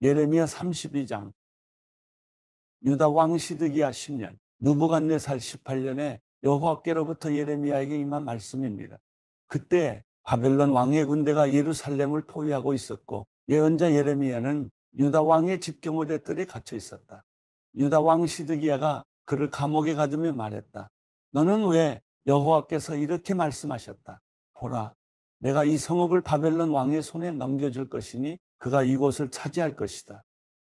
예레미야 32장, 유다 왕 시드기야 10년, 느부갓네살 18년에 여호와께로부터 예레미야에게 임한 말씀입니다. 그때 바벨론 왕의 군대가 예루살렘을 포위하고 있었고 예언자 예레미야는 유다 왕의 집경호대 뜰에 갇혀 있었다. 유다 왕 시드기야가 그를 감옥에 가두며 말했다. 너는 왜 여호와께서 이렇게 말씀하셨다. 보라, 내가 이 성읍을 바벨론 왕의 손에 넘겨줄 것이니 그가 이곳을 차지할 것이다.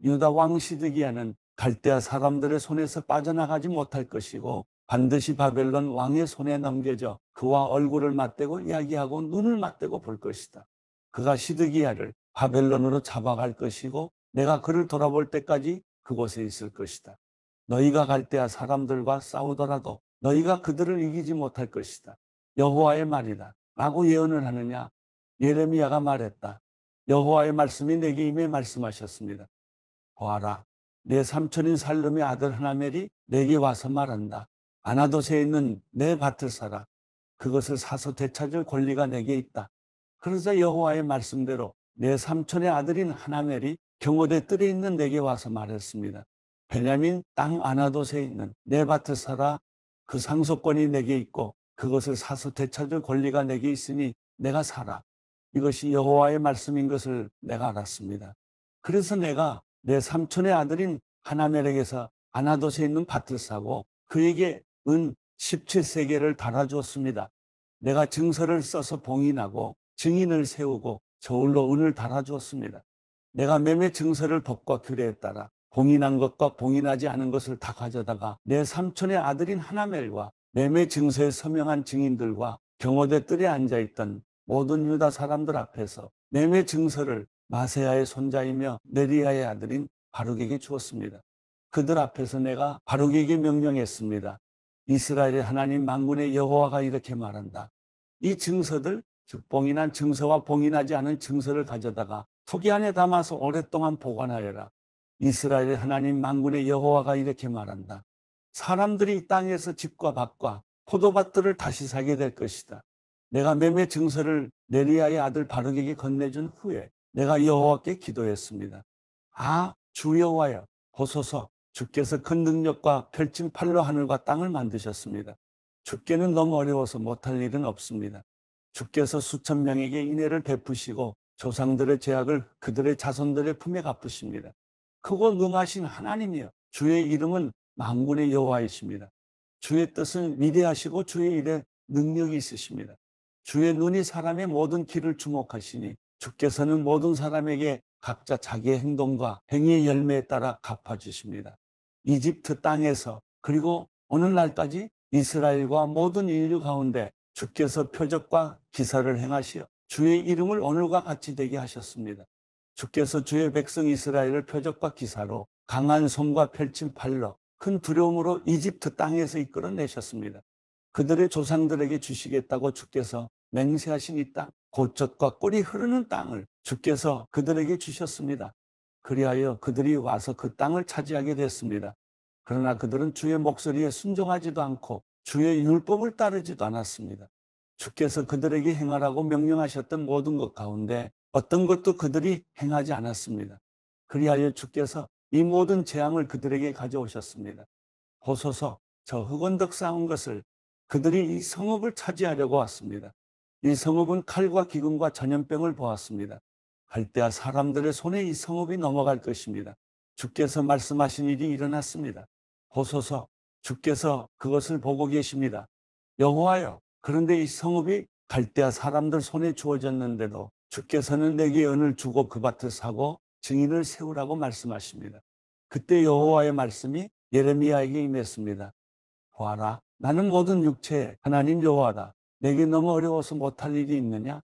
유다 왕 시드기야는 갈대아 사람들의 손에서 빠져나가지 못할 것이고 반드시 바벨론 왕의 손에 넘겨져 그와 얼굴을 맞대고 이야기하고 눈을 맞대고 볼 것이다. 그가 시드기야를 바벨론으로 잡아갈 것이고 내가 그를 돌아볼 때까지 그곳에 있을 것이다. 너희가 갈대아 사람들과 싸우더라도 너희가 그들을 이기지 못할 것이다. 여호와의 말이다. 라고 예언을 하느냐? 예레미야가 말했다. 여호와의 말씀이 내게 임해 말씀하셨습니다. 보아라, 내 삼촌인 살룸의 아들 하나멜이 내게 와서 말한다. 아나돗에 있는 내 밭을 사라. 그것을 사서 되찾을 권리가 내게 있다. 그러자 여호와의 말씀대로 내 삼촌의 아들인 하나멜이 경호대 뜰에 있는 내게 와서 말했습니다. 베냐민 땅 아나돗에 있는 내 밭을 사라. 그 상속권이 내게 있고 그것을 사서 되찾을 권리가 내게 있으니 내가 사라. 이것이 여호와의 말씀인 것을 내가 알았습니다. 그래서 내가 내 삼촌의 아들인 하나멜에게서 아나돗에 있는 밭을 사고 그에게 은 17세겔을 달아주었습니다. 내가 증서를 써서 봉인하고 증인을 세우고 저울로 은을 달아주었습니다. 내가 매매 증서를 법과 규례에 따라 봉인한 것과 봉인하지 않은 것을 다 가져다가 내 삼촌의 아들인 하나멜과 매매 증서에 서명한 증인들과 경호대 뜰에 앉아있던 모든 유다 사람들 앞에서 매매 증서를 마세야의 손자이며 네리야의 아들인 바룩에게 주었습니다. 그들 앞에서 내가 바룩에게 명령했습니다. 이스라엘의 하나님 만군의 여호와가 이렇게 말한다. 이 증서들, 즉 봉인한 증서와 봉인하지 않은 증서를 가져다가 토기 안에 담아서 오랫동안 보관하여라. 이스라엘의 하나님 만군의 여호와가 이렇게 말한다. 사람들이 이 땅에서 집과 밭과 포도밭들을 다시 사게 될 것이다. 내가 매매 증서를 네리야의 아들 바룩에게 건네준 후에 내가 여호와께 기도했습니다. 아, 주 여호와여, 보소서. 주께서 큰 능력과 펼친 팔로 하늘과 땅을 만드셨습니다. 주께는 너무 어려워서 못할 일은 없습니다. 주께서 수천 명에게 인애를 베푸시고 조상들의 죄악을 그들의 자손들의 품에 갚으십니다. 크고 능하신 하나님이여, 주의 이름은 만군의 여호와이십니다. 주의 뜻은 위대하시고 주의 일에 능력이 있으십니다. 주의 눈이 사람의 모든 길을 주목하시니 주께서는 모든 사람에게 각자 자기의 행동과 행위의 열매에 따라 갚아주십니다. 이집트 땅에서 그리고 오늘날까지 이스라엘과 모든 인류 가운데 주께서 표적과 기사를 행하시어 주의 이름을 오늘과 같이 되게 하셨습니다. 주께서 주의 백성 이스라엘을 표적과 기사로 강한 손과 펼친 팔로 큰 두려움으로 이집트 땅에서 이끌어내셨습니다. 그들의 조상들에게 주시겠다고 주께서 맹세하신 이 땅, 곧 젖과 꿀이 흐르는 땅을 주께서 그들에게 주셨습니다. 그리하여 그들이 와서 그 땅을 차지하게 됐습니다. 그러나 그들은 주의 목소리에 순종하지도 않고 주의 율법을 따르지도 않았습니다. 주께서 그들에게 행하라고 명령하셨던 모든 것 가운데 어떤 것도 그들이 행하지 않았습니다. 그리하여 주께서 이 모든 재앙을 그들에게 가져오셨습니다. 보소서, 저 흑원덕 쌓은 것을 그들이 이 성읍을 차지하려고 왔습니다. 이 성읍은 칼과 기근과 전염병을 보았습니다. 갈대아 사람들의 손에 이 성읍이 넘어갈 것입니다. 주께서 말씀하신 일이 일어났습니다. 보소서, 주께서 그것을 보고 계십니다. 여호와여, 그런데 이 성읍이 갈대아 사람들 손에 주어졌는데도 주께서는 내게 은을 주고 그 밭을 사고 증인을 세우라고 말씀하십니다. 그때 여호와의 말씀이 예레미야에게 임했습니다. 보아라, 나는 모든 육체의 하나님 여호와다. 내게 너무 어려워서 못할 일이 있느냐?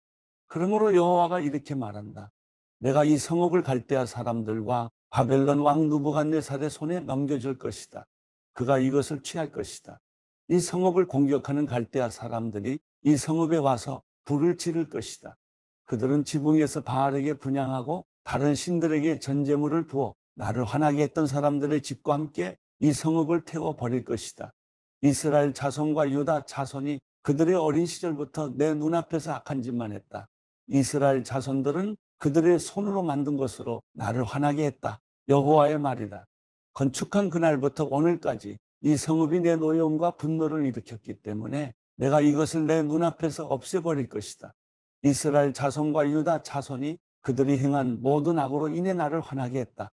그러므로 여호와가 이렇게 말한다. 내가 이 성읍을 갈대아 사람들과 바벨론 왕 느부갓네살의 손에 넘겨줄 것이다. 그가 이것을 취할 것이다. 이 성읍을 공격하는 갈대아 사람들이 이 성읍에 와서 불을 지를 것이다. 그들은 지붕에서 바알에게 분향하고 다른 신들에게 전제물을 부어 나를 화나게 했던 사람들의 집과 함께 이 성읍을 태워버릴 것이다. 이스라엘 자손과 유다 자손이 그들의 어린 시절부터 내 눈앞에서 악한 짓만 했다. 이스라엘 자손들은 그들의 손으로 만든 것으로 나를 화나게 했다. 여호와의 말이다. 건축한 그날부터 오늘까지 이 성읍이 내 노여움과 분노를 일으켰기 때문에 내가 이것을 내 눈앞에서 없애버릴 것이다. 이스라엘 자손과 유다 자손이 그들이 행한 모든 악으로 인해 나를 화나게 했다.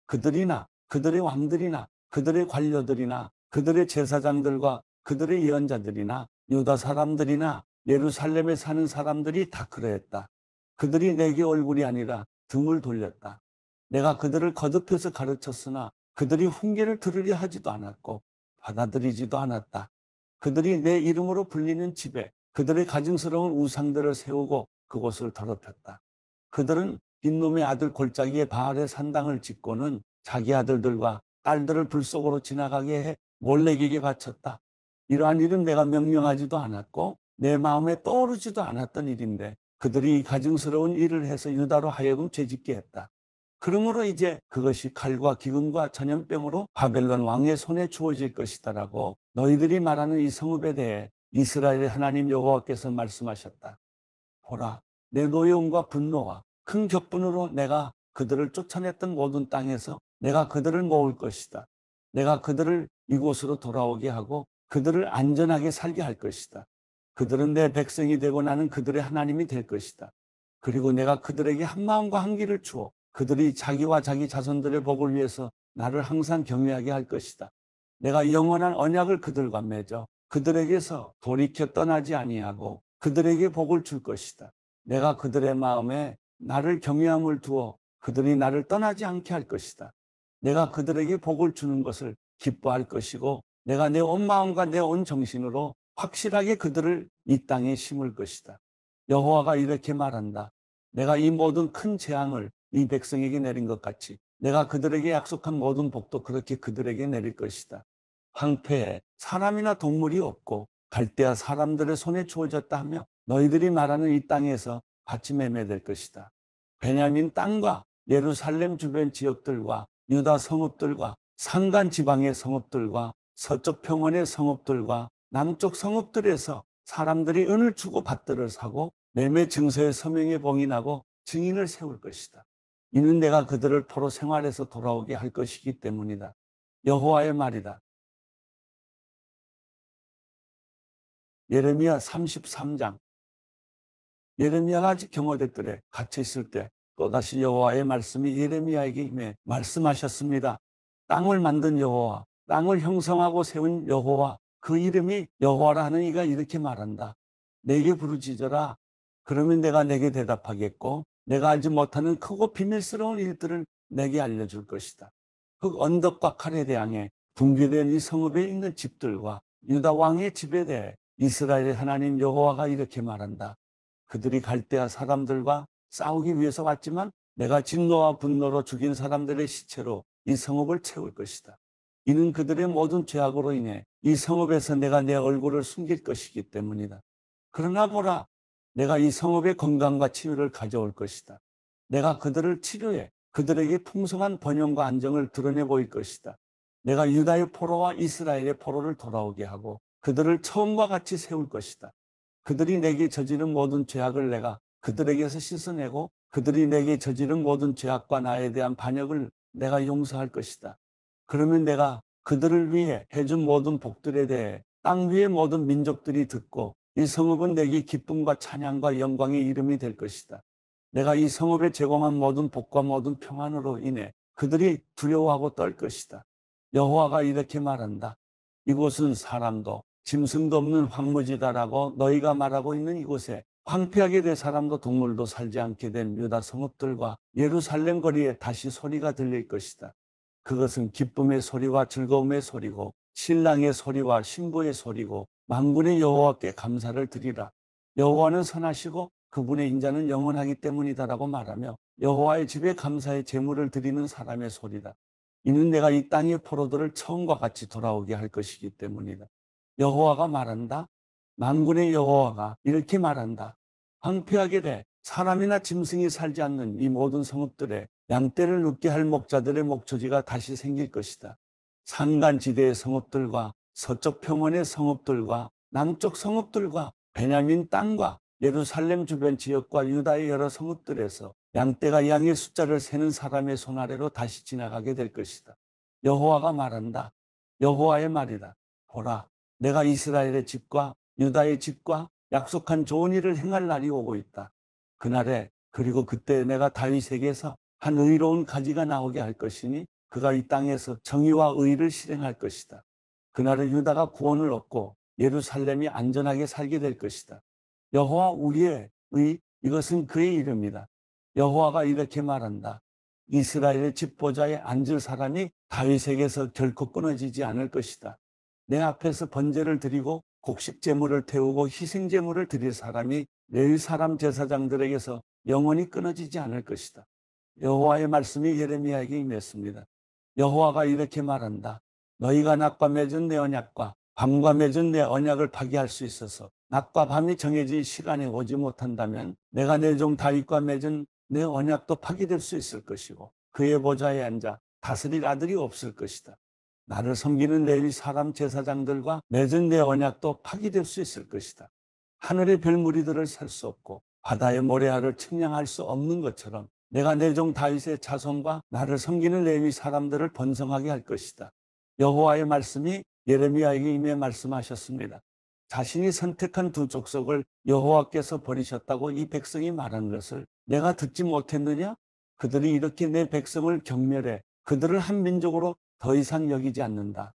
그들이나 그들의 왕들이나 그들의 관료들이나 그들의 제사장들과 그들의 예언자들이나 유다 사람들이나 예루살렘에 사는 사람들이 다 그러했다. 그들이 내게 얼굴이 아니라 등을 돌렸다. 내가 그들을 거듭해서 가르쳤으나 그들이 훈계를 들으려 하지도 않았고 받아들이지도 않았다. 그들이 내 이름으로 불리는 집에 그들의 가증스러운 우상들을 세우고 그곳을 더럽혔다. 그들은 빈놈의 아들 골짜기에 바알의 산당을 짓고는 자기 아들들과 딸들을 불 속으로 지나가게 해 몰래에게 바쳤다. 이러한 일은 내가 명령하지도 않았고 내 마음에 떠오르지도 않았던 일인데 그들이 이 가증스러운 일을 해서 유다로 하여금 죄짓게 했다. 그러므로 이제 그것이 칼과 기근과 전염병으로 바벨론 왕의 손에 주어질 것이다라고 너희들이 말하는 이 성읍에 대해 이스라엘의 하나님 여호와께서 말씀하셨다. 보라, 내 노여움과 분노와 큰 격분으로 내가 그들을 쫓아냈던 모든 땅에서 내가 그들을 모을 것이다. 내가 그들을 이곳으로 돌아오게 하고 그들을 안전하게 살게 할 것이다. 그들은 내 백성이 되고 나는 그들의 하나님이 될 것이다. 그리고 내가 그들에게 한 마음과 한 길을 주어 그들이 자기와 자기 자손들의 복을 위해서 나를 항상 경외하게 할 것이다. 내가 영원한 언약을 그들과 맺어 그들에게서 돌이켜 떠나지 아니하고 그들에게 복을 줄 것이다. 내가 그들의 마음에 나를 경외함을 두어 그들이 나를 떠나지 않게 할 것이다. 내가 그들에게 복을 주는 것을 기뻐할 것이고 내가 내 온 마음과 내 온 정신으로 확실하게 그들을 이 땅에 심을 것이다. 여호와가 이렇게 말한다. 내가 이 모든 큰 재앙을 이 백성에게 내린 것 같이 내가 그들에게 약속한 모든 복도 그렇게 그들에게 내릴 것이다. 황폐해 사람이나 동물이 없고 갈대아 사람들의 손에 주어졌다 하며 너희들이 말하는 이 땅에서 밭이 매매될 것이다. 베냐민 땅과 예루살렘 주변 지역들과 유다 성읍들과 산간 지방의 성읍들과 서쪽 평원의 성읍들과 남쪽 성읍들에서 사람들이 은을 주고 밭들을 사고 매매 증서의 서명에 봉인하고 증인을 세울 것이다. 이는 내가 그들을 포로 생활에서 돌아오게 할 것이기 때문이다. 여호와의 말이다. 예레미야 33장. 예레미야가 아직 경호대들에 갇혀 있을 때 또다시 여호와의 말씀이 예레미야에게 임해 말씀하셨습니다. 땅을 만든 여호와, 땅을 형성하고 세운 여호와, 그 이름이 여호와라 하는 이가 이렇게 말한다. 내게 부르짖어라. 그러면 내가 내게 대답하겠고 내가 알지 못하는 크고 비밀스러운 일들을 내게 알려줄 것이다. 그 언덕과 칼에 대항해 붕괴된 이 성읍에 있는 집들과 유다 왕의 집에 대해 이스라엘의 하나님 여호와가 이렇게 말한다. 그들이 갈대아 사람들과 싸우기 위해서 왔지만 내가 진노와 분노로 죽인 사람들의 시체로 이 성읍을 채울 것이다. 이는 그들의 모든 죄악으로 인해 이 성읍에서 내가 내 얼굴을 숨길 것이기 때문이다. 그러나 보라, 내가 이 성읍의 건강과 치유를 가져올 것이다. 내가 그들을 치료해 그들에게 풍성한 번영과 안정을 드러내 보일 것이다. 내가 유다의 포로와 이스라엘의 포로를 돌아오게 하고 그들을 처음과 같이 세울 것이다. 그들이 내게 저지른 모든 죄악을 내가 그들에게서 씻어내고 그들이 내게 저지른 모든 죄악과 나에 대한 반역을 내가 용서할 것이다. 그러면 내가 그들을 위해 해준 모든 복들에 대해 땅 위의 모든 민족들이 듣고 이 성읍은 내게 기쁨과 찬양과 영광의 이름이 될 것이다. 내가 이 성읍에 제공한 모든 복과 모든 평안으로 인해 그들이 두려워하고 떨 것이다. 여호와가 이렇게 말한다. 이곳은 사람도 짐승도 없는 황무지다라고 너희가 말하고 있는 이곳에 황폐하게 된 사람도 동물도 살지 않게 된 유다 성읍들과 예루살렘 거리에 다시 소리가 들릴 것이다. 그것은 기쁨의 소리와 즐거움의 소리고 신랑의 소리와 신부의 소리고 만군의 여호와께 감사를 드리라. 여호와는 선하시고 그분의 인자는 영원하기 때문이다라고 말하며 여호와의 집에 감사의 제물을 드리는 사람의 소리다. 이는 내가 이 땅의 포로들을 처음과 같이 돌아오게 할 것이기 때문이다. 여호와가 말한다. 만군의 여호와가 이렇게 말한다. 황폐하게 돼 사람이나 짐승이 살지 않는 이 모든 성읍들에 양떼를 눕게 할 목자들의 목초지가 다시 생길 것이다. 산간지대의 성읍들과 서쪽 평원의 성읍들과 남쪽 성읍들과 베냐민 땅과 예루살렘 주변 지역과 유다의 여러 성읍들에서 양떼가 양의 숫자를 세는 사람의 손 아래로 다시 지나가게 될 것이다. 여호와가 말한다. 여호와의 말이다. 보라, 내가 이스라엘의 집과 유다의 집과 약속한 좋은 일을 행할 날이 오고 있다. 그날에 그리고 그때 내가 다윗에게서 한 의로운 가지가 나오게 할 것이니 그가 이 땅에서 정의와 의를 실행할 것이다. 그날은 유다가 구원을 얻고 예루살렘이 안전하게 살게 될 것이다. 여호와 우리의 의, 이것은 그의 이름이다. 여호와가 이렇게 말한다. 이스라엘의 집보좌에 앉을 사람이 다윗에게서 결코 끊어지지 않을 것이다. 내 앞에서 번제를 드리고 곡식 제물을 태우고 희생 제물을 드릴 사람이 레위 사람 제사장들에게서 영원히 끊어지지 않을 것이다. 여호와의 말씀이 예레미야에게 임했습니다. 여호와가 이렇게 말한다. 너희가 낮과 맺은 내 언약과 밤과 맺은 내 언약을 파기할 수 있어서 낮과 밤이 정해진 시간에 오지 못한다면 내가 내 종 다윗과 맺은 내 언약도 파기될 수 있을 것이고 그의 보좌에 앉아 다스릴 아들이 없을 것이다. 나를 섬기는 레위 사람 제사장들과 맺은 내 언약도 파기될 수 있을 것이다. 하늘의 별무리들을 살 수 없고 바다의 모래알을 측량할 수 없는 것처럼 내가 내 종 다윗의 자손과 나를 섬기는 레위 사람들을 번성하게 할 것이다. 여호와의 말씀이 예레미야에게 임해 말씀하셨습니다. 자신이 선택한 두 족속을 여호와께서 버리셨다고 이 백성이 말한 것을 내가 듣지 못했느냐? 그들이 이렇게 내 백성을 경멸해 그들을 한 민족으로 더 이상 여기지 않는다.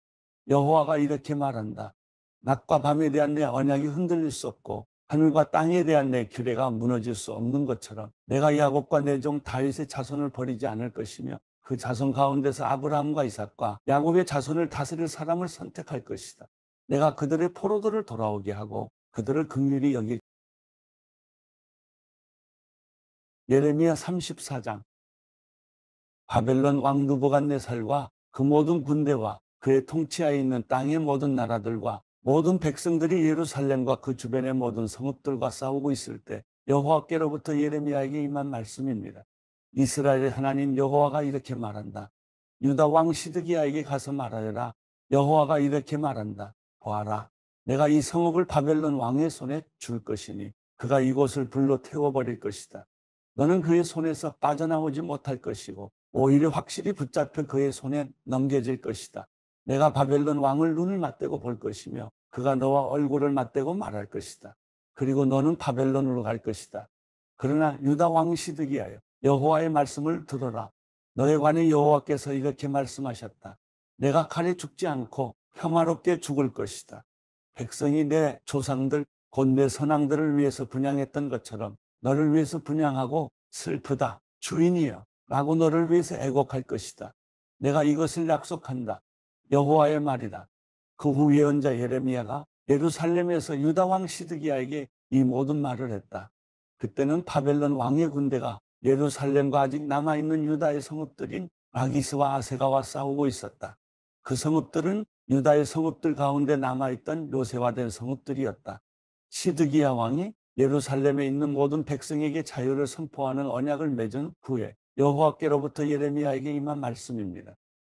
여호와가 이렇게 말한다. 낮과 밤에 대한 내 언약이 흔들릴 수 없고 하늘과 땅에 대한 내 규례가 무너질 수 없는 것처럼 내가 야곱과 내 종 다윗의 자손을 버리지 않을 것이며 그 자손 가운데서 아브라함과 이삭과 야곱의 자손을 다스릴 사람을 선택할 것이다. 내가 그들의 포로들을 돌아오게 하고 그들을 긍휼히 여길. 예레미야 34장. 바벨론 왕 느부갓네살과 그 모든 군대와 그의 통치하에 있는 땅의 모든 나라들과 모든 백성들이 예루살렘과 그 주변의 모든 성읍들과 싸우고 있을 때 여호와께로부터 예레미야에게 임한 말씀입니다. 이스라엘의 하나님 여호와가 이렇게 말한다. 유다 왕 시드기야에게 가서 말하여라. 여호와가 이렇게 말한다. 보아라, 내가 이 성읍을 바벨론 왕의 손에 줄 것이니 그가 이곳을 불로 태워버릴 것이다. 너는 그의 손에서 빠져나오지 못할 것이고 오히려 확실히 붙잡혀 그의 손에 넘겨질 것이다. 내가 바벨론 왕을 눈을 맞대고 볼 것이며 그가 너와 얼굴을 맞대고 말할 것이다. 그리고 너는 바벨론으로 갈 것이다. 그러나 유다 왕 시드기야여, 여호와의 말씀을 들어라. 너에 관해 여호와께서 이렇게 말씀하셨다. 내가 칼에 죽지 않고 평화롭게 죽을 것이다. 백성이 내 조상들 곧 내 선왕들을 위해서 분향했던 것처럼 너를 위해서 분향하고 슬프다 주인이여 라고 너를 위해서 애곡할 것이다. 내가 이것을 약속한다. 여호와의 말이다. 그 후 예언자 예레미야가 예루살렘에서 유다 왕 시드기야에게 이 모든 말을 했다. 그때는 바벨론 왕의 군대가 예루살렘과 아직 남아있는 유다의 성읍들인 라기스와 아세가와 싸우고 있었다. 그 성읍들은 유다의 성읍들 가운데 남아있던 요새화된 성읍들이었다. 시드기야 왕이 예루살렘에 있는 모든 백성에게 자유를 선포하는 언약을 맺은 후에 여호와께로부터 예레미야에게 임한 말씀입니다.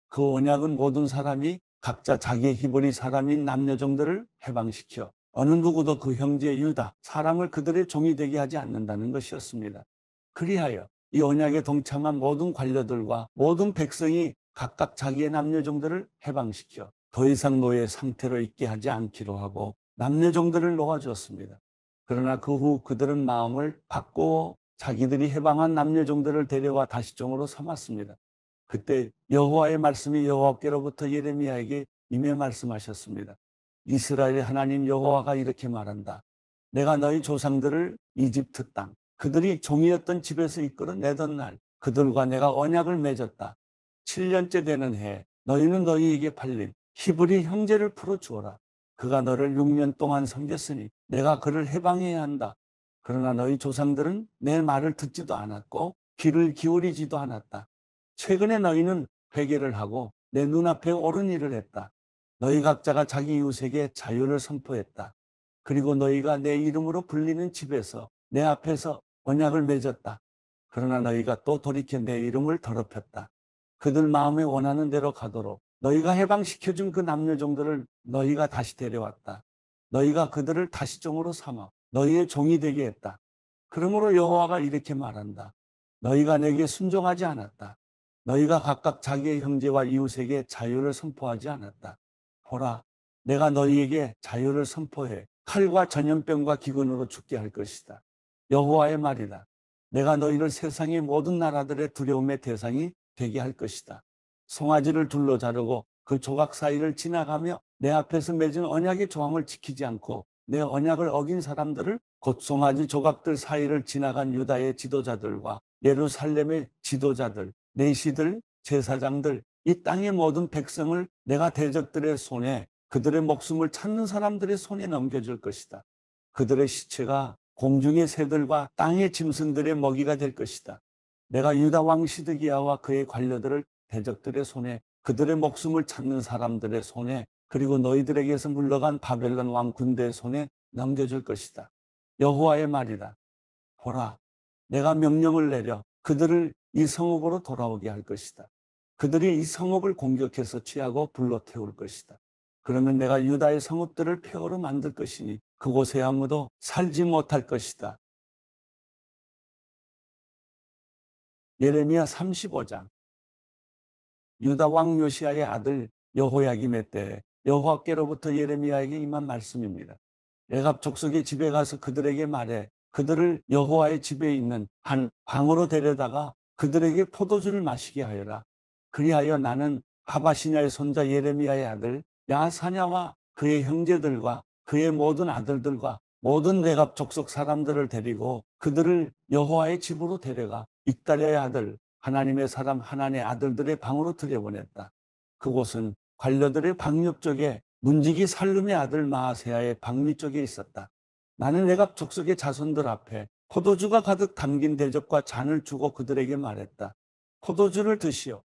그 언약은 모든 사람이 각자 자기의 히브리 사람인 남녀종들을 해방시켜 어느 누구도 그 형제 유다 사람을 그들의 종이 되게 하지 않는다는 것이었습니다. 그리하여 이 언약에 동참한 모든 관료들과 모든 백성이 각각 자기의 남녀종들을 해방시켜 더 이상 노예 상태로 있게 하지 않기로 하고 남녀종들을 놓아주었습니다. 그러나 그 후 그들은 마음을 바꾸어 자기들이 해방한 남녀종들을 데려와 다시 종으로 삼았습니다. 그때 여호와의 말씀이 여호와께로부터 예레미야에게 임해 말씀하셨습니다. 이스라엘의 하나님 여호와가 이렇게 말한다. 내가 너희 조상들을 이집트 땅 그들이 종이었던 집에서 이끌어내던 날 그들과 내가 언약을 맺었다. 7년째 되는 해 너희는 너희에게 팔린 히브리 형제를 풀어주어라. 그가 너를 6년 동안 섬겼으니 내가 그를 해방해야 한다. 그러나 너희 조상들은 내 말을 듣지도 않았고 귀를 기울이지도 않았다. 최근에 너희는 회개를 하고 내 눈앞에 옳은 일을 했다. 너희 각자가 자기 이웃에게 자유를 선포했다. 그리고 너희가 내 이름으로 불리는 집에서 내 앞에서 언약을 맺었다. 그러나 너희가 또 돌이켜 내 이름을 더럽혔다. 그들 마음에 원하는 대로 가도록 너희가 해방시켜준 그 남녀종들을 너희가 다시 데려왔다. 너희가 그들을 다시 종으로 삼아 너희의 종이 되게 했다. 그러므로 여호와가 이렇게 말한다. 너희가 내게 순종하지 않았다. 너희가 각각 자기의 형제와 이웃에게 자유를 선포하지 않았다. 보라, 내가 너희에게 자유를 선포해 칼과 전염병과 기근으로 죽게 할 것이다. 여호와의 말이다. 내가 너희를 세상의 모든 나라들의 두려움의 대상이 되게 할 것이다. 송아지를 둘러 자르고 그 조각 사이를 지나가며 내 앞에서 맺은 언약의 조항을 지키지 않고 내 언약을 어긴 사람들을, 곧 송아지 조각들 사이를 지나간 유다의 지도자들과 예루살렘의 지도자들, 내시들, 제사장들, 이 땅의 모든 백성을 내가 대적들의 손에, 그들의 목숨을 찾는 사람들의 손에 넘겨줄 것이다. 그들의 시체가 공중의 새들과 땅의 짐승들의 먹이가 될 것이다. 내가 유다 왕 시드기야와 그의 관료들을 대적들의 손에, 그들의 목숨을 찾는 사람들의 손에, 그리고 너희들에게서 물러간 바벨론 왕 군대의 손에 넘겨줄 것이다. 여호와의 말이다. 보라, 내가 명령을 내려 그들을 이 성읍으로 돌아오게 할 것이다. 그들이 이 성읍을 공격해서 취하고 불로 태울 것이다. 그러면 내가 유다의 성읍들을 폐허로 만들 것이니 그곳에 아무도 살지 못할 것이다. 예레미야 35장. 유다 왕 요시야의 아들 여호야김의 때에 여호와께로부터 예레미야에게 임한 말씀입니다. 레갑 족속의 집에 가서 그들에게 말해 그들을 여호와의 집에 있는 한 방으로 데려다가 그들에게 포도주를 마시게 하여라. 그리하여 나는 하바시냐의 손자 예레미야의 아들 야사냐와 그의 형제들과 그의 모든 아들들과 모든 레갑 족속 사람들을 데리고 그들을 여호와의 집으로 데려가 익달야의 아들 하나님의 사람 하나님의 아들들의 방으로 들여보냈다. 그곳은 관료들의 방 옆쪽에 문지기 살룸의 아들 마아세야의 방 위쪽에 있었다. 나는 레갑 족속의 자손들 앞에 포도주가 가득 담긴 대접과 잔을 주고 그들에게 말했다. 포도주를 드시오.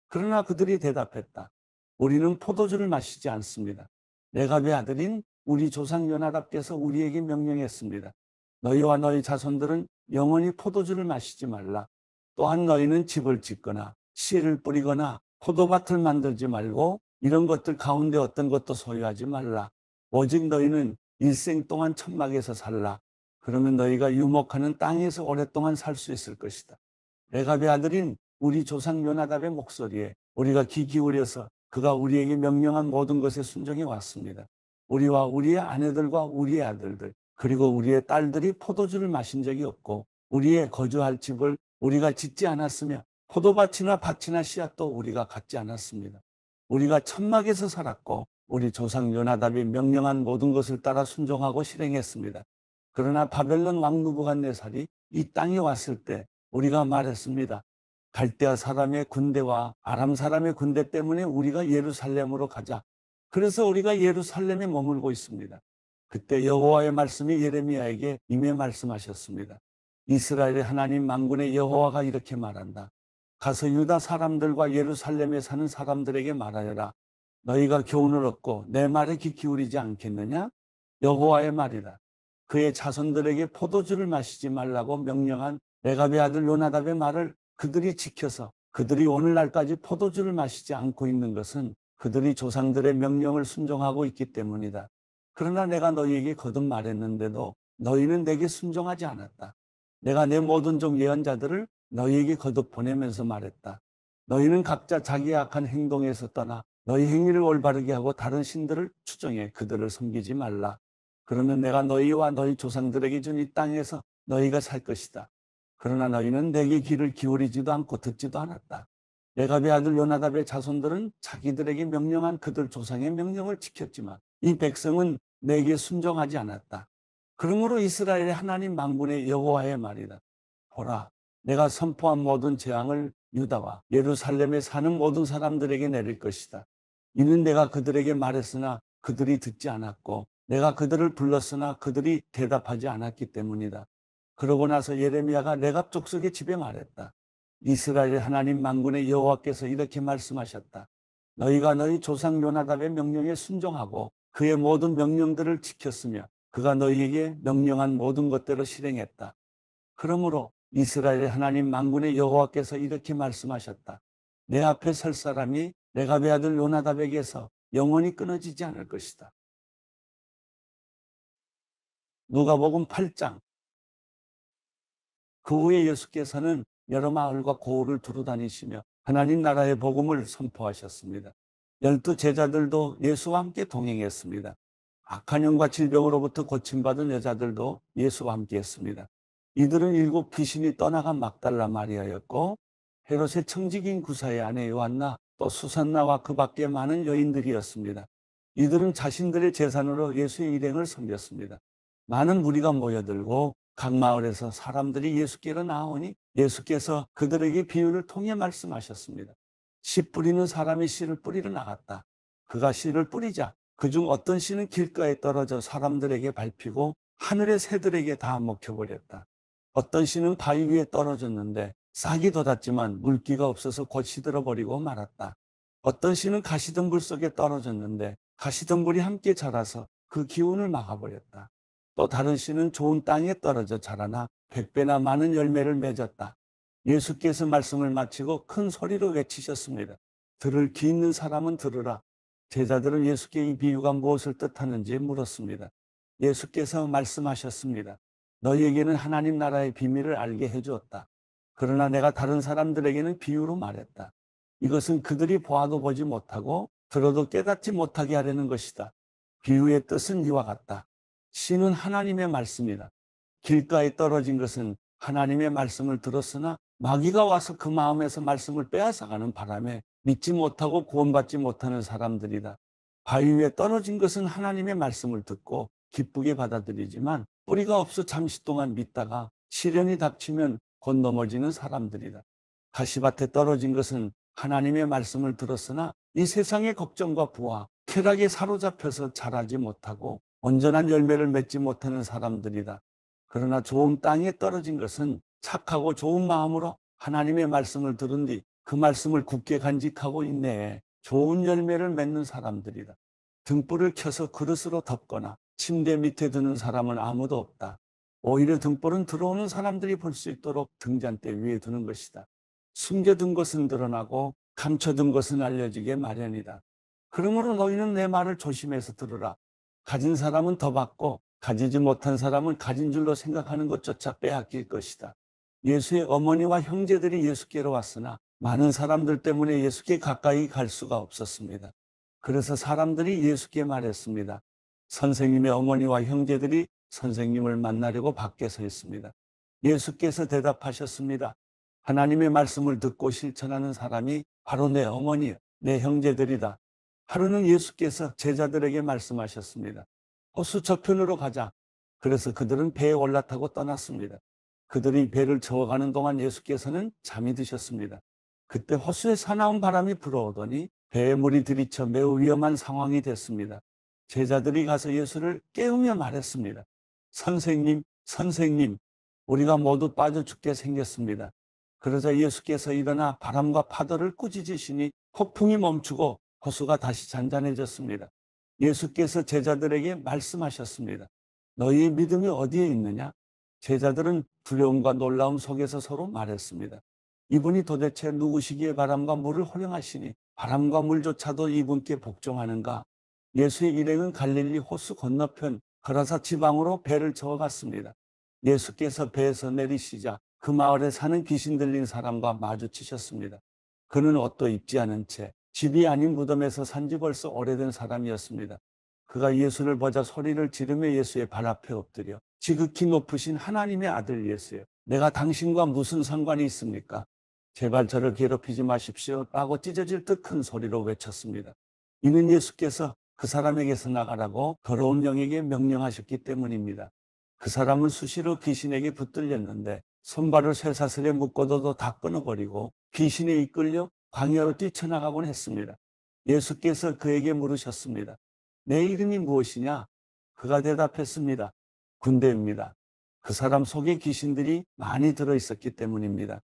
그러나 그들이 대답했다. 우리는 포도주를 마시지 않습니다. 레갑의 아들인 우리 조상 요나답께서 우리에게 명령했습니다. 너희와 너희 자손들은 영원히 포도주를 마시지 말라. 또한 너희는 집을 짓거나 씨를 뿌리거나 포도밭을 만들지 말고 이런 것들 가운데 어떤 것도 소유하지 말라. 오직 너희는 일생 동안 천막에서 살라. 그러면 너희가 유목하는 땅에서 오랫동안 살 수 있을 것이다. 레갑의 아들인 우리 조상 요나답의 목소리에 우리가 귀 기울여서 그가 우리에게 명령한 모든 것에 순종해 왔습니다. 우리와 우리의 아내들과 우리의 아들들 그리고 우리의 딸들이 포도주를 마신 적이 없고 우리의 거주할 집을 우리가 짓지 않았으며 포도밭이나 밭이나 씨앗도 우리가 갖지 않았습니다. 우리가 천막에서 살았고 우리 조상 요나답이 명령한 모든 것을 따라 순종하고 실행했습니다. 그러나 바벨론 왕 느부갓네살이 이 땅에 왔을 때 우리가 말했습니다. 갈대아 사람의 군대와 아람 사람의 군대 때문에 우리가 예루살렘으로 가자. 그래서 우리가 예루살렘에 머물고 있습니다. 그때 여호와의 말씀이 예레미야에게 임해 말씀하셨습니다. 이스라엘의 하나님 만군의 여호와가 이렇게 말한다. 가서 유다 사람들과 예루살렘에 사는 사람들에게 말하여라. 너희가 교훈을 얻고 내 말에 귀 기울이지 않겠느냐? 여호와의 말이다. 그의 자손들에게 포도주를 마시지 말라고 명령한 레갑의 아들 요나답의 말을 그들이 지켜서 그들이 오늘날까지 포도주를 마시지 않고 있는 것은 그들이 조상들의 명령을 순종하고 있기 때문이다. 그러나 내가 너희에게 거듭 말했는데도 너희는 내게 순종하지 않았다. 내가 내 모든 종 예언자들을 너희에게 거듭 보내면서 말했다. 너희는 각자 자기의 악한 행동에서 떠나 너희 행위를 올바르게 하고 다른 신들을 추종해 그들을 섬기지 말라. 그러면 내가 너희와 너희 조상들에게 준 이 땅에서 너희가 살 것이다. 그러나 너희는 내게 귀를 기울이지도 않고 듣지도 않았다. 레갑의 아들 요나답의 자손들은 자기들에게 명령한 그들 조상의 명령을 지켰지만 이 백성은 내게 순종하지 않았다. 그러므로 이스라엘의 하나님 만군의 여호와의 말이다. 보라, 내가 선포한 모든 재앙을 유다와 예루살렘에 사는 모든 사람들에게 내릴 것이다. 이는 내가 그들에게 말했으나 그들이 듣지 않았고 내가 그들을 불렀으나 그들이 대답하지 않았기 때문이다. 그러고 나서 예레미야가 레갑 족속의 집에 말했다. 이스라엘의 하나님 만군의 여호와께서 이렇게 말씀하셨다. 너희가 너희 조상 요나답의 명령에 순종하고 그의 모든 명령들을 지켰으며 그가 너희에게 명령한 모든 것대로 실행했다. 그러므로 이스라엘의 하나님 만군의 여호와께서 이렇게 말씀하셨다. 내 앞에 설 사람이 레갑의 아들 요나답에게서 영원히 끊어지지 않을 것이다. 누가복음 8장. 그 후에 예수께서는 여러 마을과 고을을 두루 다니시며 하나님 나라의 복음을 선포하셨습니다. 12 제자들도 예수와 함께 동행했습니다. 악한 영과 질병으로부터 고침받은 여자들도 예수와 함께 했습니다. 이들은 7 귀신이 떠나간 막달라 마리아였고 헤롯의 청지기인 구사의 아내 요한나, 또 수산나와 그 밖에 많은 여인들이었습니다. 이들은 자신들의 재산으로 예수의 일행을 섬겼습니다. 많은 무리가 모여들고 각 마을에서 사람들이 예수께로 나오니 예수께서 그들에게 비유를 통해 말씀하셨습니다. 씨 뿌리는 사람이 씨를 뿌리러 나갔다. 그가 씨를 뿌리자 그중 어떤 씨는 길가에 떨어져 사람들에게 밟히고 하늘의 새들에게 다 먹혀버렸다. 어떤 씨는 바위 위에 떨어졌는데 싹이 돋았지만 물기가 없어서 곧 시들어버리고 말았다. 어떤 씨는 가시덤불 속에 떨어졌는데 가시덤불이 함께 자라서 그 기운을 막아버렸다. 또 다른 씨는 좋은 땅에 떨어져 자라나 100배나 많은 열매를 맺었다. 예수께서 말씀을 마치고 큰 소리로 외치셨습니다. 들을 귀 있는 사람은 들으라. 제자들은 예수께 이 비유가 무엇을 뜻하는지 물었습니다. 예수께서 말씀하셨습니다. 너희에게는 하나님 나라의 비밀을 알게 해주었다. 그러나 내가 다른 사람들에게는 비유로 말했다. 이것은 그들이 보아도 보지 못하고 들어도 깨닫지 못하게 하려는 것이다. 비유의 뜻은 이와 같다. 씨는 하나님의 말씀이다. 길가에 떨어진 것은 하나님의 말씀을 들었으나 마귀가 와서 그 마음에서 말씀을 빼앗아가는 바람에 믿지 못하고 구원받지 못하는 사람들이다. 바위 위에 떨어진 것은 하나님의 말씀을 듣고 기쁘게 받아들이지만 뿌리가 없어 잠시 동안 믿다가 시련이 닥치면 곧 넘어지는 사람들이다. 가시밭에 떨어진 것은 하나님의 말씀을 들었으나 이 세상의 걱정과 부와 쾌락에 사로잡혀서 자라지 못하고 온전한 열매를 맺지 못하는 사람들이다. 그러나 좋은 땅에 떨어진 것은 착하고 좋은 마음으로 하나님의 말씀을 들은 뒤 그 말씀을 굳게 간직하고 인내해 좋은 열매를 맺는 사람들이다. 등불을 켜서 그릇으로 덮거나 침대 밑에 두는 사람은 아무도 없다. 오히려 등불은 들어오는 사람들이 볼 수 있도록 등잔대 위에 두는 것이다. 숨겨둔 것은 드러나고 감춰둔 것은 알려지게 마련이다. 그러므로 너희는 내 말을 조심해서 들으라. 가진 사람은 더 받고 가지지 못한 사람은 가진 줄로 생각하는 것조차 빼앗길 것이다. 예수의 어머니와 형제들이 예수께로 왔으나 많은 사람들 때문에 예수께 가까이 갈 수가 없었습니다. 그래서 사람들이 예수께 말했습니다. 선생님의 어머니와 형제들이 선생님을 만나려고 밖에 서 있습니다. 예수께서 대답하셨습니다. 하나님의 말씀을 듣고 실천하는 사람이 바로 내 어머니, 내 형제들이다. 하루는 예수께서 제자들에게 말씀하셨습니다. 호수 저편으로 가자. 그래서 그들은 배에 올라타고 떠났습니다. 그들이 배를 저어가는 동안 예수께서는 잠이 드셨습니다. 그때 호수에 사나운 바람이 불어오더니 배에 물이 들이쳐 매우 위험한 상황이 됐습니다. 제자들이 가서 예수를 깨우며 말했습니다. 선생님, 선생님, 우리가 모두 빠져 죽게 생겼습니다. 그러자 예수께서 일어나 바람과 파도를 꾸짖으시니 폭풍이 멈추고 호수가 다시 잔잔해졌습니다. 예수께서 제자들에게 말씀하셨습니다. 너희의 믿음이 어디에 있느냐? 제자들은 두려움과 놀라움 속에서 서로 말했습니다. 이분이 도대체 누구시기에 바람과 물을 허용하시니 바람과 물조차도 이분께 복종하는가? 예수의 일행은 갈릴리 호수 건너편 거라사 지방으로 배를 저어갔습니다. 예수께서 배에서 내리시자 그 마을에 사는 귀신 들린 사람과 마주치셨습니다. 그는 옷도 입지 않은 채 집이 아닌 무덤에서 산지 벌써 오래된 사람이었습니다. 그가 예수를 보자 소리를 지르며 예수의 발 앞에 엎드려 지극히 높으신 하나님의 아들 예수여, 내가 당신과 무슨 상관이 있습니까? 제발 저를 괴롭히지 마십시오 라고 찢어질 듯 큰 소리로 외쳤습니다. 이는 예수께서 그 사람에게서 나가라고 더러운 영에게 명령하셨기 때문입니다. 그 사람은 수시로 귀신에게 붙들렸는데 손발을 쇠사슬에 묶어둬도 다 끊어버리고 귀신에 이끌려 광야로 뛰쳐나가곤 했습니다. 예수께서 그에게 물으셨습니다. 내 이름이 무엇이냐? 그가 대답했습니다. 군대입니다. 그 사람 속에 귀신들이 많이 들어있었기 때문입니다.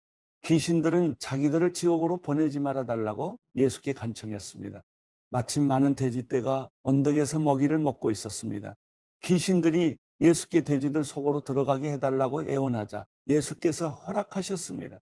귀신들은 자기들을 지옥으로 보내지 말아달라고 예수께 간청했습니다. 마침 많은 돼지떼가 언덕에서 먹이를 먹고 있었습니다. 귀신들이 예수께 돼지들 속으로 들어가게 해달라고 애원하자 예수께서 허락하셨습니다.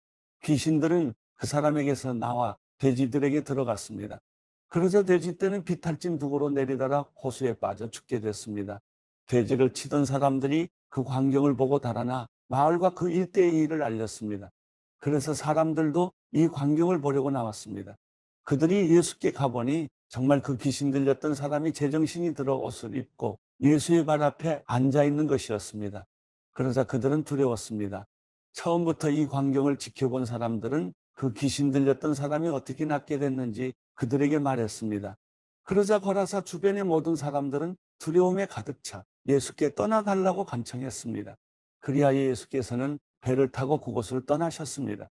귀신들은 그 사람에게서 나와 돼지들에게 들어갔습니다. 그러자 돼지떼는 비탈진 북으로 내리다가 호수에 빠져 죽게 됐습니다. 돼지를 치던 사람들이 그 광경을 보고 달아나 마을과 그 일대의 일을 알렸습니다. 그래서 사람들도 이 광경을 보려고 나왔습니다. 그들이 예수께 가보니 정말 그 귀신 들렸던 사람이 제정신이 들어 옷을 입고 예수의 발 앞에 앉아 있는 것이었습니다. 그러자 그들은 두려웠습니다. 처음부터 이 광경을 지켜본 사람들은 그 귀신 들렸던 사람이 어떻게 낫게 됐는지 그들에게 말했습니다. 그러자 거라사 주변의 모든 사람들은 두려움에 가득 차 예수께 떠나달라고 간청했습니다. 그리하여 예수께서는 배를 타고 그곳을 떠나셨습니다.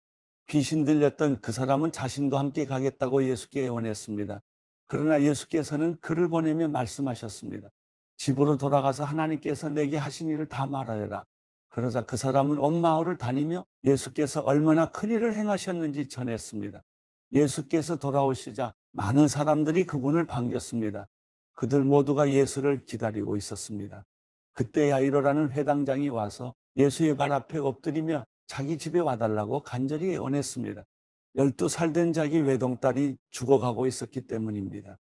귀신 들렸던 그 사람은 자신도 함께 가겠다고 예수께 애원했습니다. 그러나 예수께서는 그를 보내며 말씀하셨습니다. 집으로 돌아가서 하나님께서 내게 하신 일을 다 말하여라. 그러자 그 사람은 온 마을을 다니며 예수께서 얼마나 큰 일을 행하셨는지 전했습니다. 예수께서 돌아오시자 많은 사람들이 그분을 반겼습니다. 그들 모두가 예수를 기다리고 있었습니다. 그때 야이로라는 회당장이 와서 예수의 발 앞에 엎드리며 자기 집에 와달라고 간절히 애원했습니다. 12살 된 자기 외동딸이 죽어가고 있었기 때문입니다.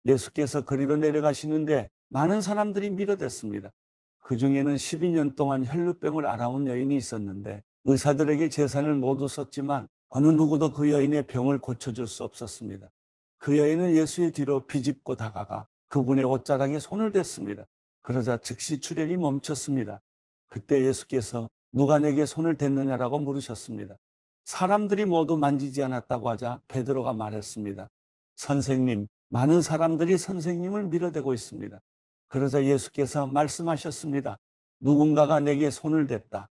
예수께서 그리로 내려가시는데 많은 사람들이 밀어댔습니다. 그 중에는 12년 동안 혈루병을 앓아온 여인이 있었는데 의사들에게 재산을 모두 썼지만 어느 누구도 그 여인의 병을 고쳐줄 수 없었습니다. 그 여인은 예수의 뒤로 비집고 다가가 그분의 옷자락에 손을 댔습니다. 그러자 즉시 출혈이 멈췄습니다. 그때 예수께서 누가 내게 손을 댔느냐라고 물으셨습니다. 사람들이 모두 만지지 않았다고 하자 베드로가 말했습니다. 선생님, 많은 사람들이 선생님을 밀어대고 있습니다. 그러자 예수께서 말씀하셨습니다. 누군가가 내게 손을 댔다.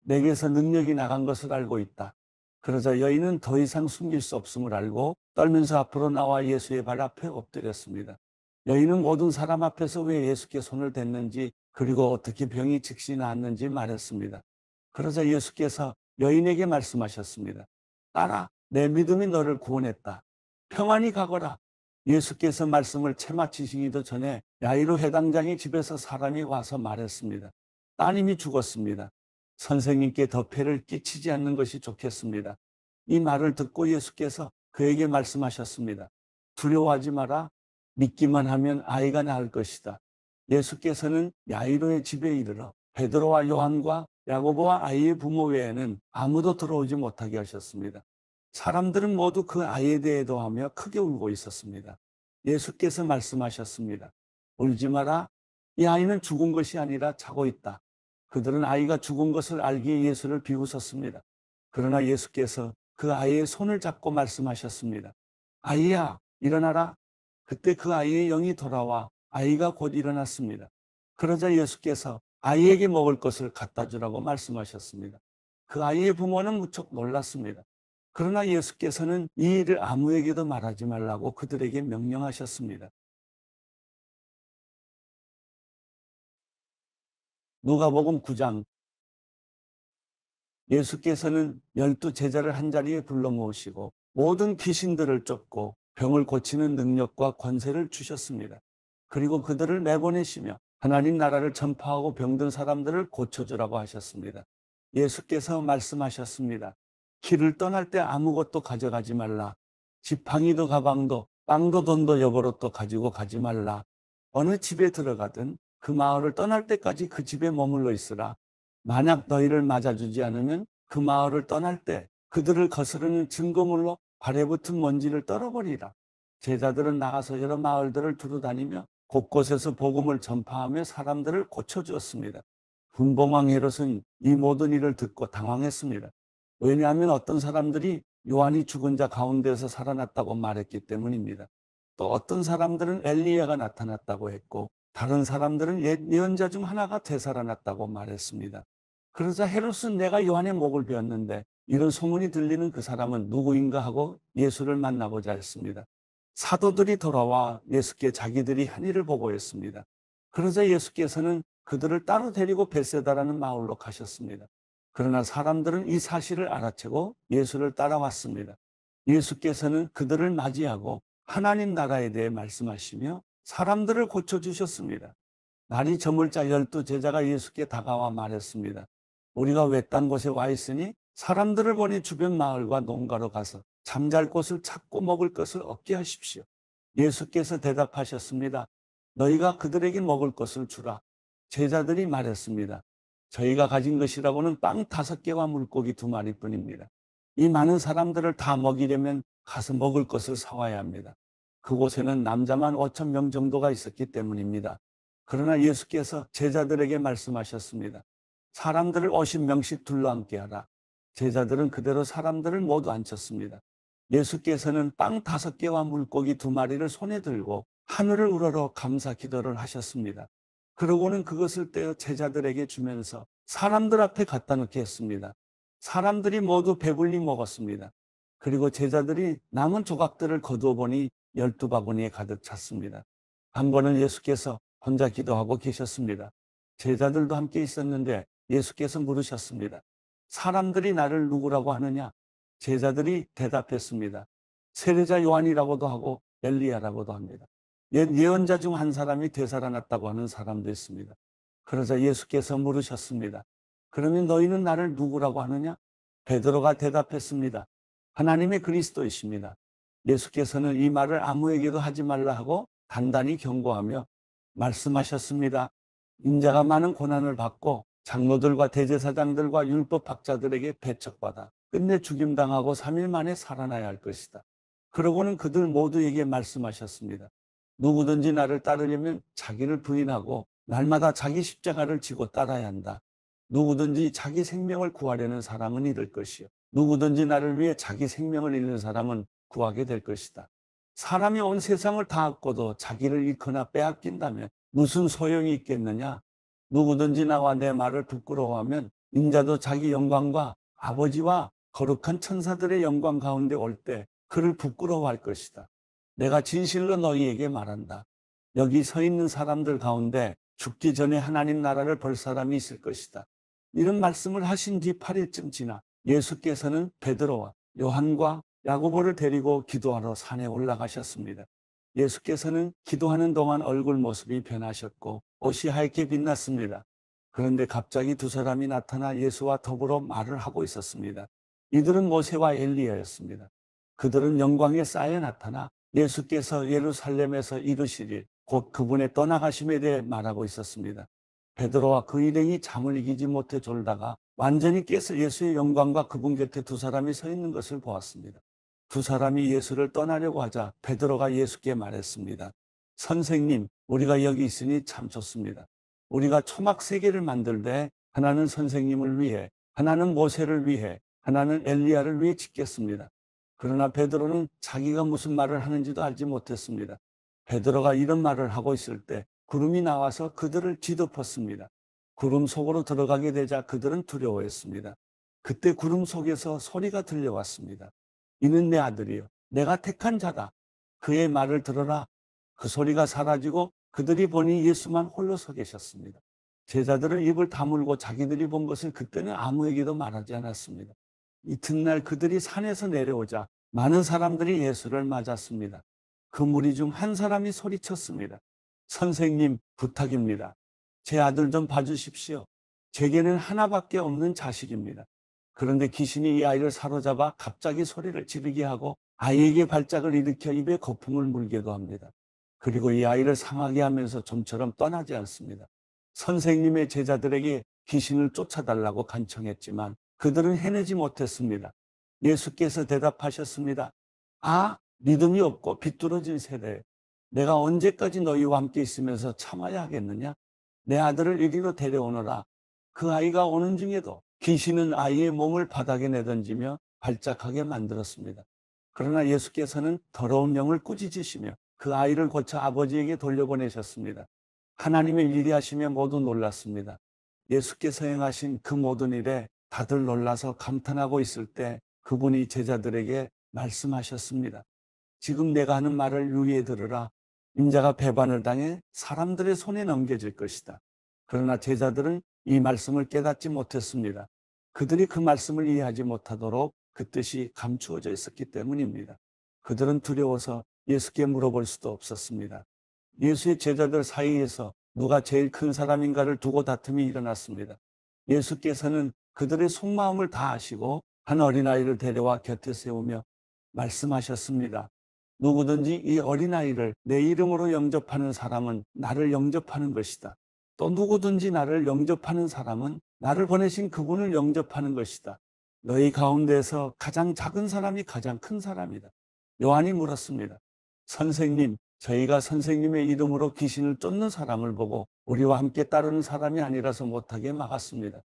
내게서 능력이 나간 것을 알고 있다. 그러자 여인은 더 이상 숨길 수 없음을 알고 떨면서 앞으로 나와 예수의 발 앞에 엎드렸습니다. 여인은 모든 사람 앞에서 왜 예수께 손을 댔는지 그리고 어떻게 병이 즉시 나았는지 말했습니다. 그러자 예수께서 여인에게 말씀하셨습니다. 딸아, 내 믿음이 너를 구원했다. 평안히 가거라. 예수께서 말씀을 채 마치시기도 전에 야이로 회당장의 집에서 사람이 와서 말했습니다. 따님이 죽었습니다. 선생님께 더 폐를 끼치지 않는 것이 좋겠습니다. 이 말을 듣고 예수께서 그에게 말씀하셨습니다. 두려워하지 마라. 믿기만 하면 아이가 낳을 것이다. 예수께서는 야이로의 집에 이르러 베드로와 요한과 야고보와 아이의 부모 외에는 아무도 들어오지 못하게 하셨습니다. 사람들은 모두 그 아이에 대해도하며 크게 울고 있었습니다. 예수께서 말씀하셨습니다. 울지 마라. 이 아이는 죽은 것이 아니라 자고 있다. 그들은 아이가 죽은 것을 알기에 예수를 비웃었습니다. 그러나 예수께서 그 아이의 손을 잡고 말씀하셨습니다. 아이야, 일어나라. 그때 그 아이의 영이 돌아와 아이가 곧 일어났습니다. 그러자 예수께서 아이에게 먹을 것을 갖다 주라고 말씀하셨습니다. 그 아이의 부모는 무척 놀랐습니다. 그러나 예수께서는 이 일을 아무에게도 말하지 말라고 그들에게 명령하셨습니다. 누가복음 9장. 예수께서는 12 제자를 한자리에 불러 모으시고 모든 귀신들을 쫓고 병을 고치는 능력과 권세를 주셨습니다. 그리고 그들을 내보내시며 하나님 나라를 전파하고 병든 사람들을 고쳐주라고 하셨습니다. 예수께서 말씀하셨습니다. 길을 떠날 때 아무것도 가져가지 말라. 지팡이도 가방도 빵도 돈도 여보로도 가지고 가지 말라. 어느 집에 들어가든 그 마을을 떠날 때까지 그 집에 머물러 있으라. 만약 너희를 맞아주지 않으면 그 마을을 떠날 때 그들을 거스르는 증거물로 발에 붙은 먼지를 떨어버리라. 제자들은 나가서 여러 마을들을 두루다니며 곳곳에서 복음을 전파하며 사람들을 고쳐주었습니다. 분봉왕 헤롯은 이 모든 일을 듣고 당황했습니다. 왜냐하면 어떤 사람들이 요한이 죽은 자 가운데서 살아났다고 말했기 때문입니다. 또 어떤 사람들은 엘리야가 나타났다고 했고 다른 사람들은 옛 예언자 중 하나가 되살아났다고 말했습니다. 그러자 헤롯은 내가 요한의 목을 베었는데 이런 소문이 들리는 그 사람은 누구인가 하고 예수를 만나고자 했습니다. 사도들이 돌아와 예수께 자기들이 한 일을 보고했습니다. 그러자 예수께서는 그들을 따로 데리고 벳세다라는 마을로 가셨습니다. 그러나 사람들은 이 사실을 알아채고 예수를 따라왔습니다. 예수께서는 그들을 맞이하고 하나님 나라에 대해 말씀하시며 사람들을 고쳐주셨습니다. 날이 저물자 12 제자가 예수께 다가와 말했습니다. 우리가 외딴 곳에 와 있으니 사람들을 보내 주변 마을과 농가로 가서 잠잘 곳을 찾고 먹을 것을 얻게 하십시오. 예수께서 대답하셨습니다. 너희가 그들에게 먹을 것을 주라. 제자들이 말했습니다. 저희가 가진 것이라고는 빵 5개와 물고기 2마리뿐입니다. 이 많은 사람들을 다 먹이려면 가서 먹을 것을 사와야 합니다. 그곳에는 남자만 5천 명 정도가 있었기 때문입니다. 그러나 예수께서 제자들에게 말씀하셨습니다. 사람들을 50명씩 둘러앉게 하라. 제자들은 그대로 사람들을 모두 앉혔습니다. 예수께서는 빵 5개와 물고기 2마리를 손에 들고 하늘을 우러러 감사 기도를 하셨습니다. 그러고는 그것을 떼어 제자들에게 주면서 사람들 앞에 갖다 놓게 했습니다. 사람들이 모두 배불리 먹었습니다. 그리고 제자들이 남은 조각들을 거두어 보니 12바구니에 가득 찼습니다. 한 번은 예수께서 혼자 기도하고 계셨습니다. 제자들도 함께 있었는데 예수께서 물으셨습니다. 사람들이 나를 누구라고 하느냐? 제자들이 대답했습니다. 세례자 요한이라고도 하고 엘리야라고도 합니다. 옛 예언자 중 한 사람이 되살아났다고 하는 사람도 있습니다. 그러자 예수께서 물으셨습니다. 그러면 너희는 나를 누구라고 하느냐? 베드로가 대답했습니다. 하나님의 그리스도이십니다. 예수께서는 이 말을 아무에게도 하지 말라 하고 단단히 경고하며 말씀하셨습니다. 인자가 많은 고난을 받고 장로들과 대제사장들과 율법학자들에게 배척받아 끝내 죽임당하고 3일 만에 살아나야 할 것이다. 그러고는 그들 모두에게 말씀하셨습니다. 누구든지 나를 따르려면 자기를 부인하고 날마다 자기 십자가를 지고 따라야 한다. 누구든지 자기 생명을 구하려는 사람은 잃을 것이요. 누구든지 나를 위해 자기 생명을 잃는 사람은 구하게 될 것이다. 사람이 온 세상을 다 얻고도 자기를 잃거나 빼앗긴다면 무슨 소용이 있겠느냐? 누구든지 나와 내 말을 부끄러워하면 인자도 자기 영광과 아버지와 거룩한 천사들의 영광 가운데 올 때 그를 부끄러워할 것이다. 내가 진실로 너희에게 말한다. 여기 서 있는 사람들 가운데 죽기 전에 하나님 나라를 볼 사람이 있을 것이다. 이런 말씀을 하신 뒤 8일쯤 지나 예수께서는 베드로와 요한과 야고보를 데리고 기도하러 산에 올라가셨습니다. 예수께서는 기도하는 동안 얼굴 모습이 변하셨고 옷이 하얗게 빛났습니다. 그런데 갑자기 2사람이 나타나 예수와 더불어 말을 하고 있었습니다. 이들은 모세와 엘리야였습니다. 그들은 영광에 쌓여 나타나 예수께서 예루살렘에서 이루시리 곧 그분의 떠나가심에 대해 말하고 있었습니다. 베드로와 그 일행이 잠을 이기지 못해 졸다가 완전히 깨서 예수의 영광과 그분 곁에 2사람이 서 있는 것을 보았습니다. 2사람이 예수를 떠나려고 하자 베드로가 예수께 말했습니다. 선생님, 우리가 여기 있으니 참 좋습니다. 우리가 초막 3개를 만들되 하나는 선생님을 위해, 하나는 모세를 위해, 하나는 엘리야를 위해 짓겠습니다. 그러나 베드로는 자기가 무슨 말을 하는지도 알지 못했습니다. 베드로가 이런 말을 하고 있을 때 구름이 나와서 그들을 뒤덮었습니다. 구름 속으로 들어가게 되자 그들은 두려워했습니다. 그때 구름 속에서 소리가 들려왔습니다. 이는 내 아들이요 내가 택한 자다. 그의 말을 들어라. 그 소리가 사라지고 그들이 보니 예수만 홀로 서 계셨습니다. 제자들은 입을 다물고 자기들이 본 것을 그때는 아무에게도 말하지 않았습니다. 이튿날 그들이 산에서 내려오자 많은 사람들이 예수를 맞았습니다. 그 무리 중 한 사람이 소리쳤습니다. 선생님, 부탁입니다. 제 아들 좀 봐주십시오. 제게는 하나밖에 없는 자식입니다. 그런데 귀신이 이 아이를 사로잡아 갑자기 소리를 지르게 하고 아이에게 발작을 일으켜 입에 거품을 물게도 합니다. 그리고 이 아이를 상하게 하면서 좀처럼 떠나지 않습니다. 선생님의 제자들에게 귀신을 쫓아달라고 간청했지만 그들은 해내지 못했습니다. 예수께서 대답하셨습니다. 아, 믿음이 없고 비뚤어진 세대. 내가 언제까지 너희와 함께 있으면서 참아야 하겠느냐? 내 아들을 이리로 데려오너라. 그 아이가 오는 중에도 귀신은 아이의 몸을 바닥에 내던지며 발작하게 만들었습니다. 그러나 예수께서는 더러운 영을 꾸짖으시며 그 아이를 고쳐 아버지에게 돌려보내셨습니다. 하나님의 일이 하시며 모두 놀랐습니다. 예수께서 행하신 그 모든 일에 다들 놀라서 감탄하고 있을 때 그분이 제자들에게 말씀하셨습니다. 지금 내가 하는 말을 유의해 들으라. 인자가 배반을 당해 사람들의 손에 넘겨질 것이다. 그러나 제자들은 이 말씀을 깨닫지 못했습니다. 그들이 그 말씀을 이해하지 못하도록 그 뜻이 감추어져 있었기 때문입니다. 그들은 두려워서 예수께 물어볼 수도 없었습니다. 예수의 제자들 사이에서 누가 제일 큰 사람인가를 두고 다툼이 일어났습니다. 예수께서는 그들의 속마음을 다 아시고 한 어린아이를 데려와 곁에 세우며 말씀하셨습니다. 누구든지 이 어린아이를 내 이름으로 영접하는 사람은 나를 영접하는 것이다. 또 누구든지 나를 영접하는 사람은 나를 보내신 그분을 영접하는 것이다. 너희 가운데서 가장 작은 사람이 가장 큰 사람이다. 요한이 물었습니다. 선생님, 저희가 선생님의 이름으로 귀신을 쫓는 사람을 보고 우리와 함께 따르는 사람이 아니라서 못하게 막았습니다.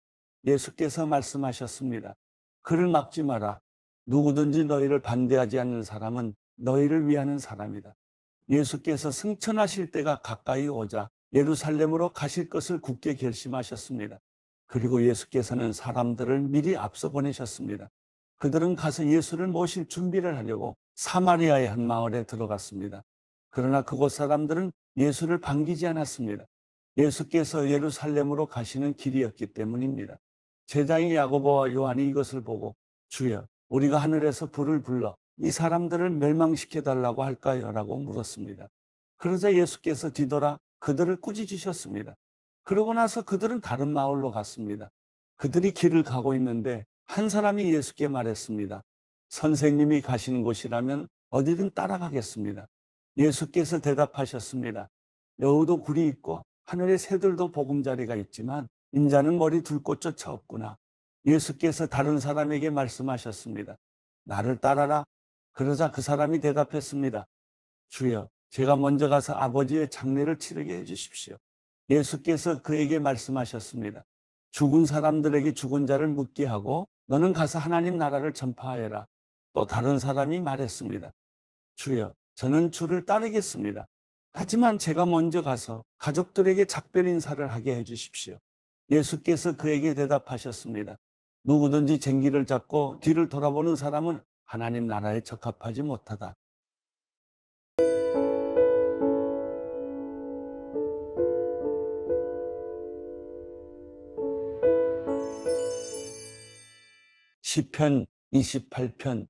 예수께서 말씀하셨습니다. 그를 막지 마라. 누구든지 너희를 반대하지 않는 사람은 너희를 위하는 사람이다. 예수께서 승천하실 때가 가까이 오자 예루살렘으로 가실 것을 굳게 결심하셨습니다. 그리고 예수께서는 사람들을 미리 앞서 보내셨습니다. 그들은 가서 예수를 모실 준비를 하려고 사마리아의 한 마을에 들어갔습니다. 그러나 그곳 사람들은 예수를 반기지 않았습니다. 예수께서 예루살렘으로 가시는 길이었기 때문입니다. 제자인 야고보와 요한이 이것을 보고 주여, 우리가 하늘에서 불을 불러 이 사람들을 멸망시켜달라고 할까요? 라고 물었습니다. 그러자 예수께서 뒤돌아 그들을 꾸짖으셨습니다. 그러고 나서 그들은 다른 마을로 갔습니다. 그들이 길을 가고 있는데 한 사람이 예수께 말했습니다. 선생님이 가시는 곳이라면 어디든 따라가겠습니다. 예수께서 대답하셨습니다. 여우도 굴이 있고 하늘의 새들도 보금자리가 있지만 인자는 머리 둘 곳조차 없구나. 예수께서 다른 사람에게 말씀하셨습니다. 나를 따라라. 그러자 그 사람이 대답했습니다. 주여, 제가 먼저 가서 아버지의 장례를 치르게 해주십시오. 예수께서 그에게 말씀하셨습니다. 죽은 사람들에게 죽은 자를 묻게 하고 너는 가서 하나님 나라를 전파하여라. 또 다른 사람이 말했습니다. 주여, 저는 주를 따르겠습니다. 하지만 제가 먼저 가서 가족들에게 작별 인사를 하게 해주십시오. 예수께서 그에게 대답하셨습니다. 누구든지 쟁기를 잡고 뒤를 돌아보는 사람은 하나님 나라에 적합하지 못하다. 시편 28편.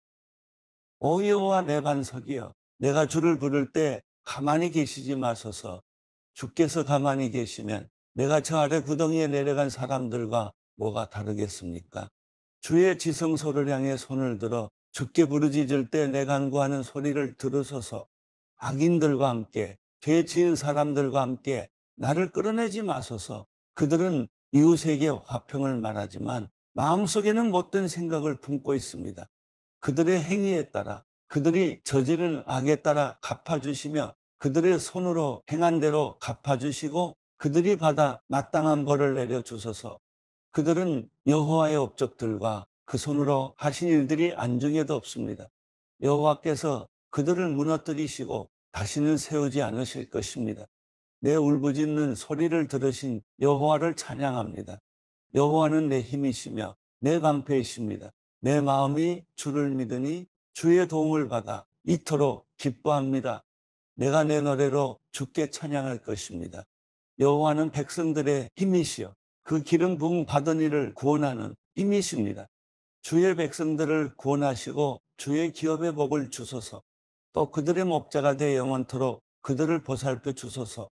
오 여호와 내 반석이여, 내가 주를 부를 때 가만히 계시지 마소서. 주께서 가만히 계시면 내가 저 아래 구덩이에 내려간 사람들과 뭐가 다르겠습니까? 주의 지성소를 향해 손을 들어 주께 부르짖을 때 내 간구하는 소리를 들으소서. 악인들과 함께 죄 지은 사람들과 함께 나를 끌어내지 마소서. 그들은 이웃에게 화평을 말하지만 마음속에는 못된 생각을 품고 있습니다. 그들의 행위에 따라, 그들이 저지른 악에 따라 갚아주시며 그들의 손으로 행한 대로 갚아주시고 그들이 받아 마땅한 벌을 내려주소서. 그들은 여호와의 업적들과 그 손으로 하신 일들이 안중에도 없습니다. 여호와께서 그들을 무너뜨리시고 다시는 세우지 않으실 것입니다. 내 울부짖는 소리를 들으신 여호와를 찬양합니다. 여호와는 내 힘이시며 내 방패이십니다. 내 마음이 주를 믿으니 주의 도움을 받아 이토록 기뻐합니다. 내가 내 노래로 주께 찬양할 것입니다. 여호와는 백성들의 힘이시여 그 기름 부음 받은 이를 구원하는 힘이십니다. 주의 백성들을 구원하시고 주의 기업의 복을 주소서. 또 그들의 목자가 되어 영원토록 그들을 보살펴 주소서.